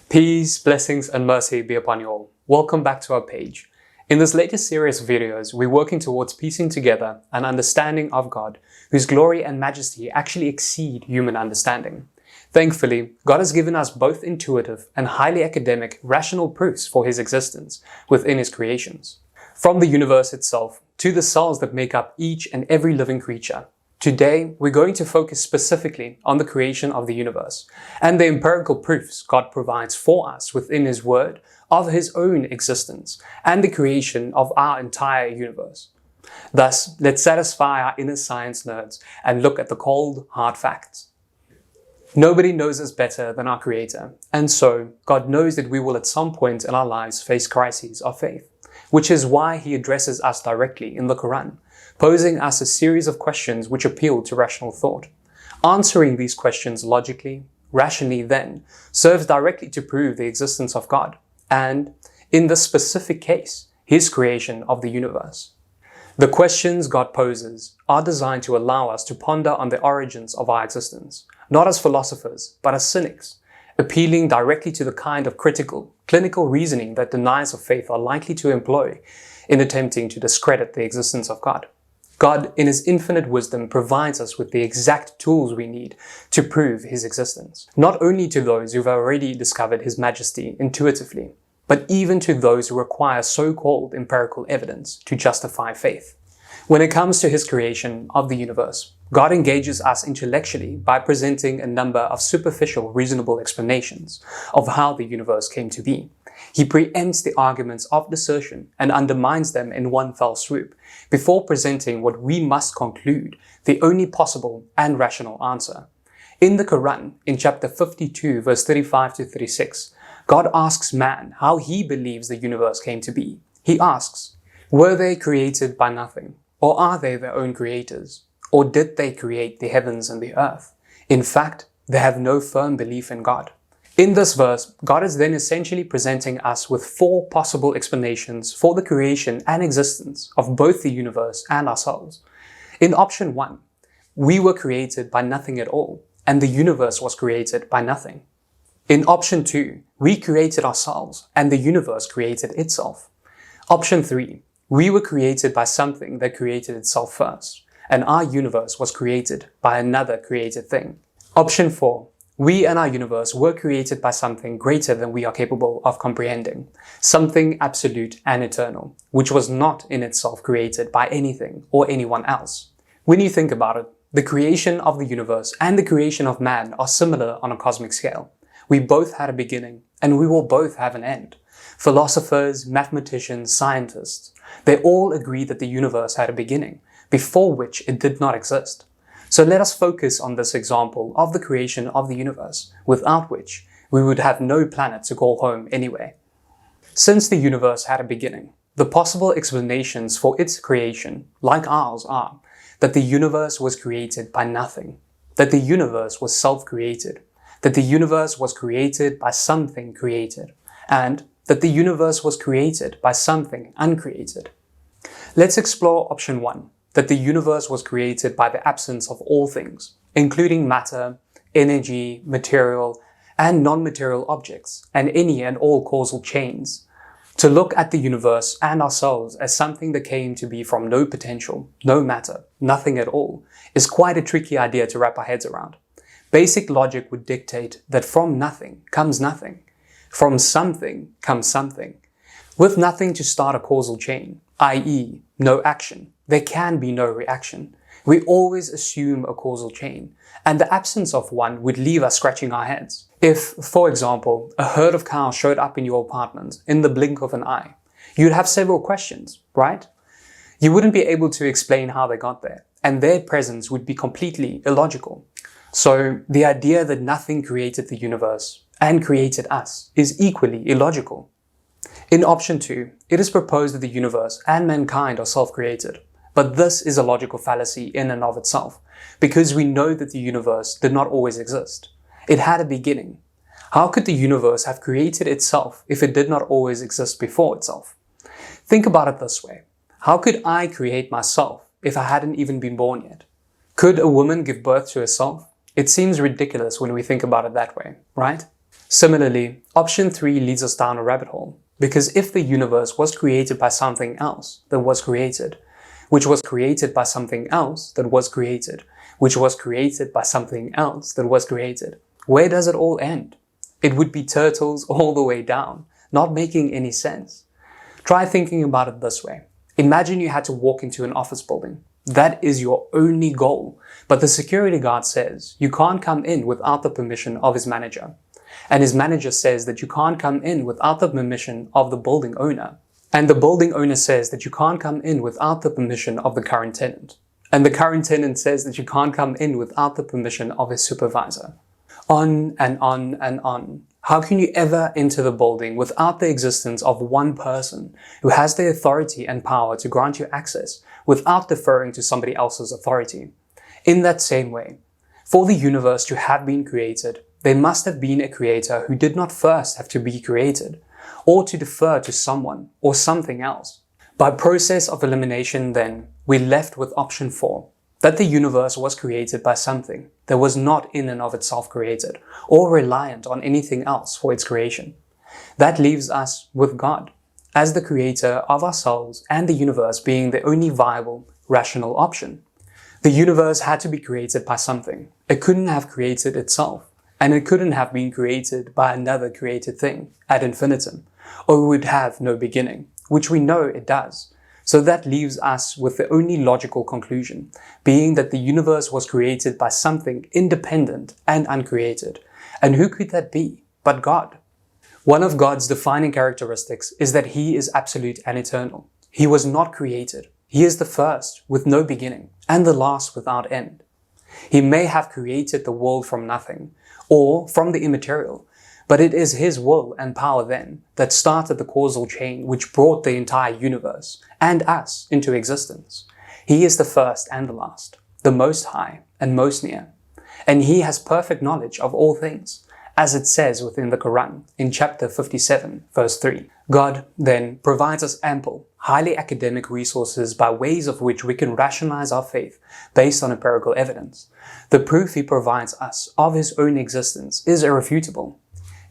Peace, blessings, and mercy be upon you all. Welcome back to our page. In this latest series of videos, we're working towards piecing together an understanding of God, whose glory and majesty actually exceed human understanding. Thankfully, God has given us both intuitive and highly academic, rational proofs for His existence within His creations. From the universe itself to the cells that make up each and every living creature. Today, we're going to focus specifically on the creation of the universe and the empirical proofs God provides for us within His Word of His own existence and the creation of our entire universe. Thus, let's satisfy our inner science nerds and look at the cold, hard facts. Nobody knows us better than our Creator, and so God knows that we will at some point in our lives face crises of faith, which is why He addresses us directly in the Quran, posing us a series of questions which appeal to rational thought. Answering these questions logically, rationally then, serves directly to prove the existence of God, and, in this specific case, His creation of the universe. The questions God poses are designed to allow us to ponder on the origins of our existence, not as philosophers, but as cynics, appealing directly to the kind of critical, clinical reasoning that deniers of faith are likely to employ in attempting to discredit the existence of God. God, in His infinite wisdom, provides us with the exact tools we need to prove His existence, not only to those who've already discovered His majesty intuitively, but even to those who require so-called empirical evidence to justify faith. When it comes to His creation of the universe, God engages us intellectually by presenting a number of superficial, reasonable explanations of how the universe came to be. He preempts the arguments of dissertation and undermines them in one fell swoop, before presenting what we must conclude the only possible and rational answer. In the Quran, in chapter 52, verse 35 to 36, God asks man how he believes the universe came to be. He asks, were they created by nothing? Or are they their own creators? Or did they create the heavens and the earth? In fact, they have no firm belief in God. In this verse, God is then essentially presenting us with four possible explanations for the creation and existence of both the universe and ourselves. In option 1, we were created by nothing at all, and the universe was created by nothing. In option 2, we created ourselves, and the universe created itself. Option 3, we were created by something that created itself first, and our universe was created by another created thing. Option 4, we and our universe were created by something greater than we are capable of comprehending, something absolute and eternal, which was not in itself created by anything or anyone else. When you think about it, the creation of the universe and the creation of man are similar on a cosmic scale. We both had a beginning, and we will both have an end. Philosophers, mathematicians, scientists, they all agree that the universe had a beginning, before which it did not exist. So let us focus on this example of the creation of the universe, without which we would have no planet to call home anyway. Since the universe had a beginning, the possible explanations for its creation, like ours, are that the universe was created by nothing, that the universe was self-created, that the universe was created by something created, and that the universe was created by something uncreated. Let's explore option 1. That the universe was created by the absence of all things, including matter, energy, material, and non-material objects, and any and all causal chains. To look at the universe and ourselves as something that came to be from no potential, no matter, nothing at all, is quite a tricky idea to wrap our heads around. Basic logic would dictate that from nothing comes nothing. From something comes something. With nothing to start a causal chain, i.e., no action, there can be no reaction. We always assume a causal chain, and the absence of one would leave us scratching our heads. If, for example, a herd of cows showed up in your apartment in the blink of an eye, you'd have several questions, right? You wouldn't be able to explain how they got there, and their presence would be completely illogical. So the idea that nothing created the universe and created us is equally illogical. In option 2, it is proposed that the universe and mankind are self-created, but this is a logical fallacy in and of itself, because we know that the universe did not always exist. It had a beginning. How could the universe have created itself if it did not always exist before itself? Think about it this way. How could I create myself if I hadn't even been born yet? Could a woman give birth to herself? It seems ridiculous when we think about it that way, right? Similarly, option 3 leads us down a rabbit hole, because if the universe was created by something else that was created, which was created by something else that was created, which was created by something else that was created, where does it all end? It would be turtles all the way down, not making any sense. Try thinking about it this way. Imagine you had to walk into an office building. That is your only goal, but the security guard says you can't come in without the permission of his manager. And his manager says that you can't come in without the permission of the building owner. And the building owner says that you can't come in without the permission of the current tenant. And the current tenant says that you can't come in without the permission of his supervisor. On and on and on. How can you ever enter the building without the existence of one person who has the authority and power to grant you access without deferring to somebody else's authority? In that same way, for the universe to have been created, there must have been a creator who did not first have to be created, or to defer to someone or something else. By process of elimination then, we're left with option 4, that the universe was created by something that was not in and of itself created, or reliant on anything else for its creation. That leaves us with God, as the creator of ourselves and the universe being the only viable, rational option. The universe had to be created by something. It couldn't have created itself, and it couldn't have been created by another created thing ad infinitum, or it would have no beginning, which we know it does. So that leaves us with the only logical conclusion, being that the universe was created by something independent and uncreated. And who could that be but God? One of God's defining characteristics is that He is absolute and eternal. He was not created. He is the first with no beginning and the last without end. He may have created the world from nothing or from the immaterial, but it is His will and power then that started the causal chain which brought the entire universe and us into existence. He is the first and the last, the most high and most near, and He has perfect knowledge of all things, as it says within the Quran in chapter 57, verse 3. God then provides us ample, highly academic resources by ways of which we can rationalize our faith based on empirical evidence. The proof He provides us of His own existence is irrefutable.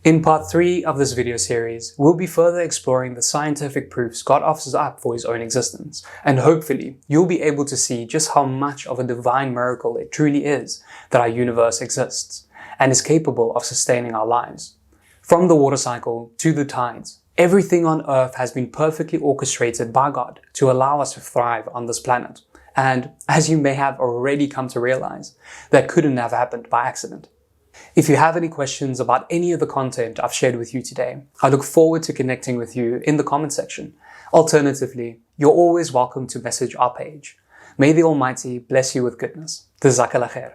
In part 3 of this video series, we'll be further exploring the scientific proofs God offers up for His own existence, and hopefully you'll be able to see just how much of a divine miracle it truly is that our universe exists and is capable of sustaining our lives. From the water cycle to the tides, everything on Earth has been perfectly orchestrated by God to allow us to thrive on this planet. And as you may have already come to realize, that couldn't have happened by accident. If you have any questions about any of the content I've shared with you today, I look forward to connecting with you in the comment section. Alternatively, you're always welcome to message our page. May the Almighty bless you with goodness. Jazakallah khair.